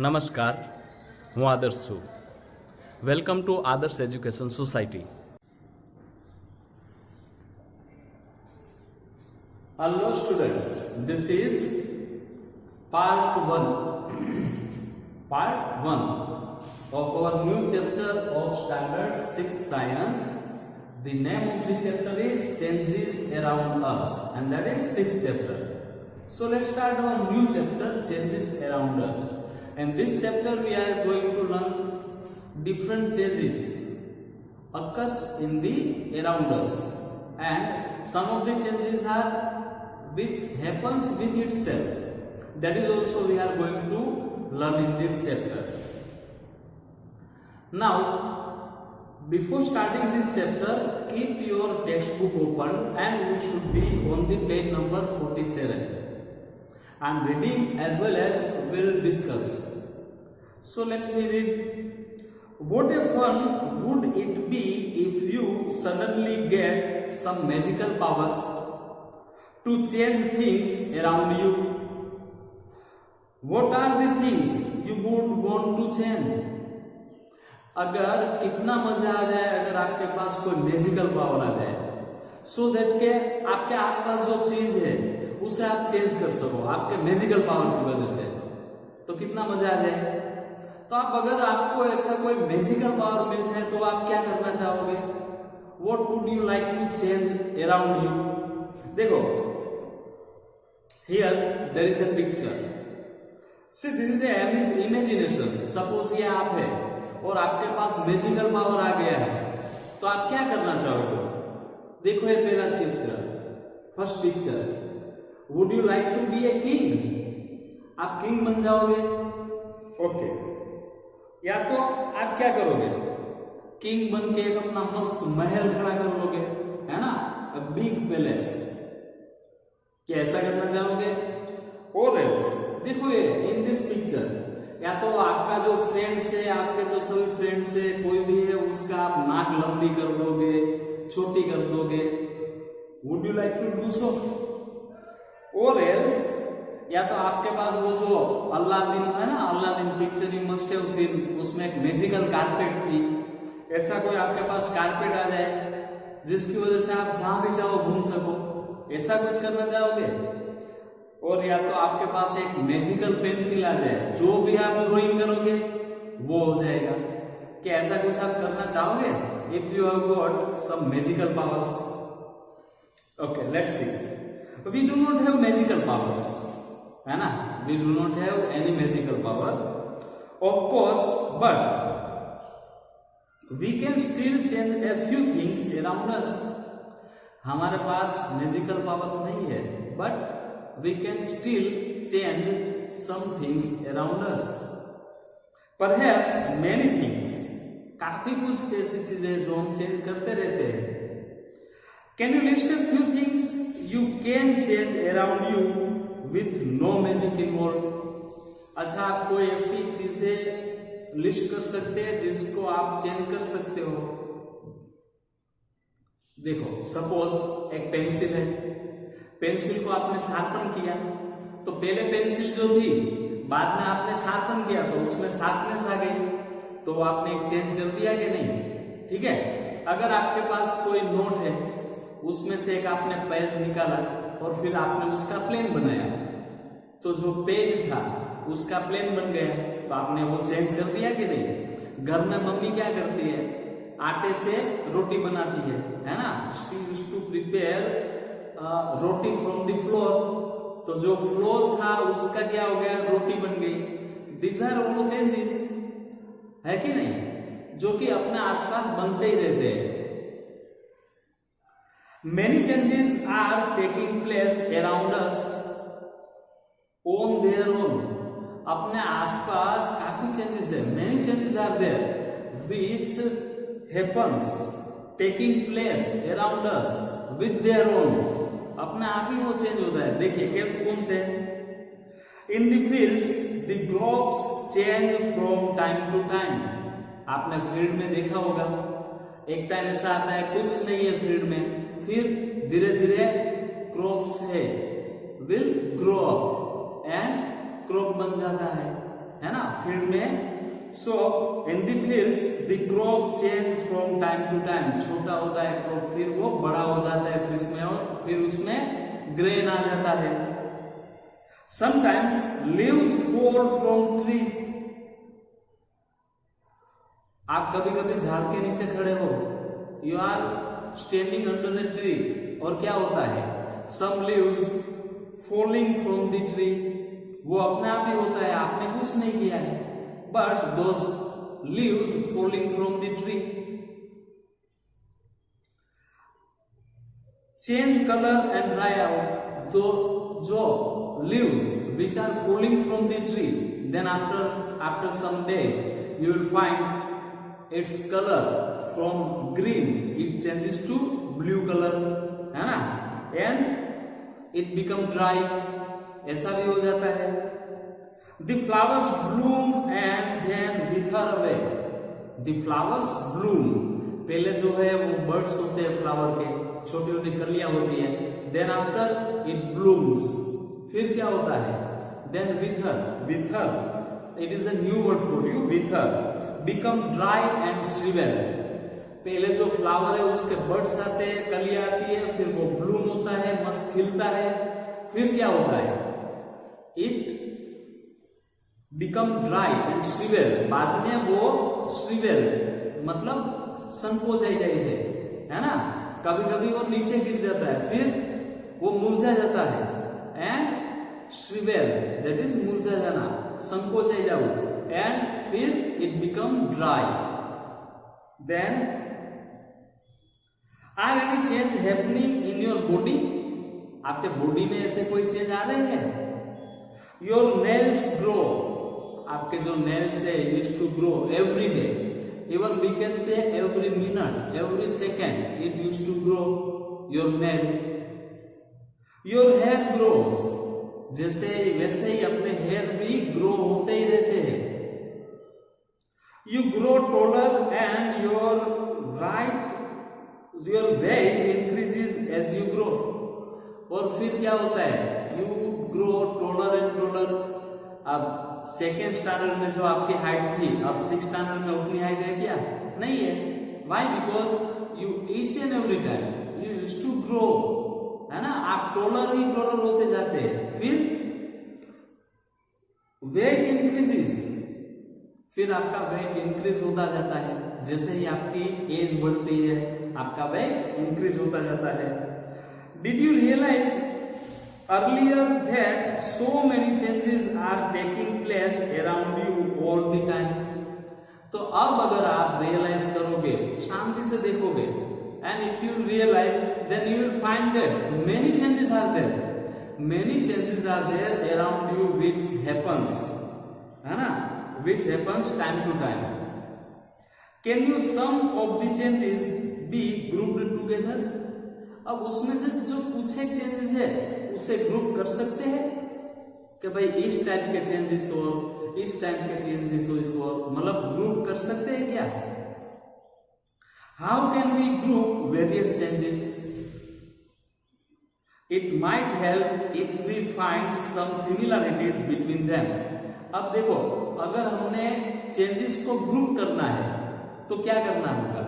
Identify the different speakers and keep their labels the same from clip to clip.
Speaker 1: નમસ્કાર, હું આદર્શ છું. વેલકમ ટુ આદર્શ education society. Hello students, this is part 1 of our new chapter of standard 6 science. The name of the chapter is Changes Around Us, and that is 6th chapter. So let's start our new chapter, Changes Around Us. And this chapter we are going to learn different changes occurs in the around us, and some of the changes are which happens with itself. That is also we are going to learn in this chapter. Now, before starting this chapter, keep your textbook open and you should be on the page number 47. I am reading as well as will discuss. So let me read. What a fun would it be if you suddenly get some magical powers to change things around you? What are the things you would want to change? अगर कितना मजा आ जाए अगर आपके पास कोई magical power आ जाए, so that के आपके आसपास जो चीज है उसे आप चेंज कर सको आपके मैजिकल पावर की वजह से, तो कितना मजा आ जाए. तो आप अगर आपको ऐसा कोई मैजिकल पावर मिल जाए तो आप क्या करना चाहोगे? What would you like to change around you? देखो, here there is a picture. See, this is an imagination. Suppose ये आप है और आपके पास मैजिकल पावर आ गया है, तो आप क्या करना चाहोगे? देखो ये पहला चित्र, first picture. Would you like to be a king? आप किंग बन जाओगे. ओके, या तो आप क्या करोगे? किंग बन के एक अपना मस्त महल खड़ा कर लोगे, है ना, बिग पैलेस. क्या ऐसा करना चाहोगे? और देखो ये इन दिस पिक्चर, या तो आपका जो फ्रेंड्स है, आपके जो सभी फ्रेंड्स है, कोई भी है, उसका आप नाक लंबी कर दोगे, छोटी कर दोगे. Would you like to do so? और एल्स, या तो आपके पास वो जो अल्लादीन है ना, Aladdin picture you must have seen, उसमें एक मैजिकल कारपेट थी. ऐसा कोई आपके पास कारपेट आ जाए जिसकी वजह से आप जहां भी चाहो घूम सको, ऐसा कुछ करना चाहोगे? और या तो आपके पास एक मैजिकल पेंसिल आ जाए, जो भी आप ड्राइंग करोगे वो हो जाएगा. क्या ऐसा कुछ आप करना चाहोगे? If you have got some magical powers. Okay, let's see. We do not have magical powers, है ना, we do not have any magical power of course, but we can still change a few things around us. हमारे पास magical powers नहीं है, but we can still change some things around us. Perhaps many things. काफी कुछ ऐसी चीजें जो हम चेंज करते रहते हैं. Can you list a few things you can change around you with no magic involved? अच्छा, आप कोई ऐसी चीजें लिस्ट कर सकते हैं जिसको आप चेंज कर सकते हो. देखो, सपोज एक पेंसिल है, पेंसिल को आपने शार्पन किया, तो पहले पेंसिल जो थी, बाद में आपने शार्पन किया तो उसमें शार्पनेस आ गई, तो आपने एक चेंज कर दिया कि नहीं? ठीक है. अगर आपके पास कोई नोट है, उसमें से एक आपने पेज निकाला और फिर आपने उसका प्लेन बनाया, तो जो पेज था उसका प्लेन बन गया, तो आपने वो चेंज कर दिया कि नहीं? घर में मम्मी क्या करती है? आटे से रोटी बनाती है ना. She used to prepare roti from the flour, तो जो फ्लोर था उसका क्या हो गया? रोटी बन गई. दिस आर ऑल चेंजेस, है कि नहीं, जो कि अपने आसपास बनते ही रहते हैं. Many changes are taking place around us on their own. अपने आसपास काफी चेंजेस है. Many changes are there which happens taking place around us with their own. अपने आप ही वो चेंज होता है. देखिए कौन से? In the fields the crops change from time to time. आपने फील्ड में देखा होगा, एक टाइम ऐसा आता है कुछ नहीं है फील्ड में, फिर धीरे धीरे क्रॉप्स है will grow up and crop बन जाता है ना. फील्ड में। So in the fields the crop change from time to time, छोटा होता है क्रॉप, फिर वो बड़ा हो जाता है फिर इसमें, और फिर उसमें ग्रेन आ जाता है। Sometimes leaves fall from trees, आप कभी कभी झाड़ के नीचे खड़े हो, you are standing under the tree, और क्या होता है, some leaves falling from the tree, वो अपने आप ही होता है, आपने कुछ नहीं किया है, but those leaves falling from the tree change colour and dry out, दो जो leaves which are falling from the tree, then after some days you will find its color from green it changes to blue color, है ना, and it become dry, ऐसा भी हो जाता है। The flowers bloom and then wither away, the flowers bloom, पहले जो है वो बर्ड्स होते हैं फ्लावर के, छोटी छोटी कलियां होती है, then after it blooms, फिर क्या होता है, then wither, wither, it is a new word for you, wither, become dry and shrivel, पहले जो फ्लावर है उसके बर्ड्स आते हैं, कलियां आती है, फिर वो ब्लूम होता है, मस्त खिलता है, फिर क्या होता है, it become dry and shrivel, बाद में वो shrivel मतलब संकोचाई जैसे, है ना, कभी कभी वो नीचे गिर जाता है, फिर वो मुरझा जाता है, एंड shrivel that is मुरझा जाना, संकोचाई जाओ, एंड फिर it become dry, then are any change happening in your body, आपके बॉडी में ऐसे कोई चेंज आ रहे हैं, your nails grow, आपके जो nails है used to grow every day, even we can say every minute, every second it used to grow your nail, your hair grows, जैसे वैसे ही अपने हेयर भी ग्रो होते ही रहते हैं, you grow taller and your weight increases as you grow, और फिर क्या होता है, you grow taller and taller, अब सेकेंड स्टैंडर्ड में जो आपकी हाइट थी, अब 6th स्टैंडर्ड में उतनी हाइट है क्या, नहीं है, why, because you each and every time you used to grow, है ना, आप टॉलर ही टॉलर होते जाते हैं, फिर वेट इंक्रीजेस, फिर आपका वेट इंक्रीज होता जाता है, जैसे ही आपकी एज बढ़ती है आपका वेट इंक्रीज होता जाता है। Did you realise earlier that so many changes are taking place around you all the time, तो अब अगर आप रियलाइज करोगे, शांति से देखोगे, and if you realize, then you will find that many changes are there, many changes are there around you which happens, है ना, which happens time to time. Can you some of the changes be grouped together, अब उसमें से जो कुछ एक changes है उसे ग्रुप कर सकते हैं कि भाई इस टाइप के चेंजेस और इस टाइप के चेंजेस हो, इसको मतलब ग्रुप कर सकते हैं क्या, how can we group various changes, it might help if we find some similarities between them, अब देखो अगर हमने चेंजेस को ग्रुप करना है तो क्या करना होगा,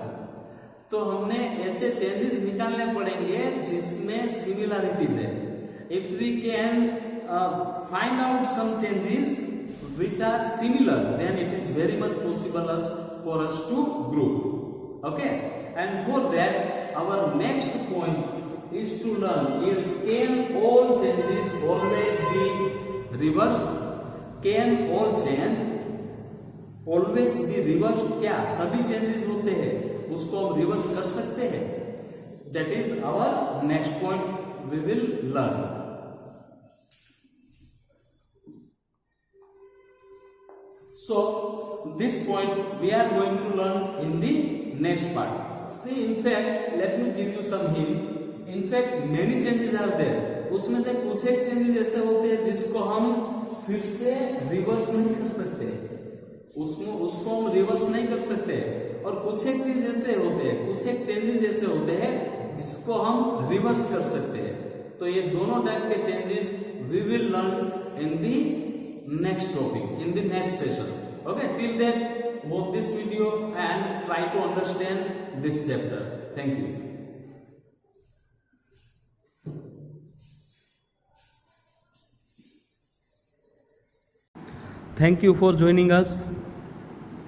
Speaker 1: तो हमने ऐसे चेंजेस निकालने पड़ेंगे जिसमें सिमिलरिटीज है, if we can find out some changes which are similar, then it is very much possible for us to group. Okay, and for that our next point is to learn is, can all changes always be reversed, can all change always be reversed, क्या सभी changes होते हैं उसको हम reverse कर सकते हैं, that is our next point we will learn. So this point we are going to learn in the next part. See, in fact, let me give you some hint. In fact, many changes are there. उसमें से कुछ एक changes ऐसे होते हैं जिसको हम फिर से रिवर्स नहीं कर सकते, उसको हम रिवर्स नहीं कर सकते, और कुछ एक चीज ऐसे होते हैं, कुछ एक चेंजेस ऐसे होते हैं जिसको हम रिवर्स कर सकते हैं। तो ये दोनों टाइप के changes we will learn in the next topic, in the next session. Okay, till then, watch this video and try to understand this chapter. Thank you. Thank you for joining us.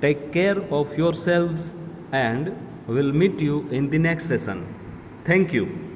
Speaker 1: Take care of yourselves and we'll meet you in the next session. Thank you.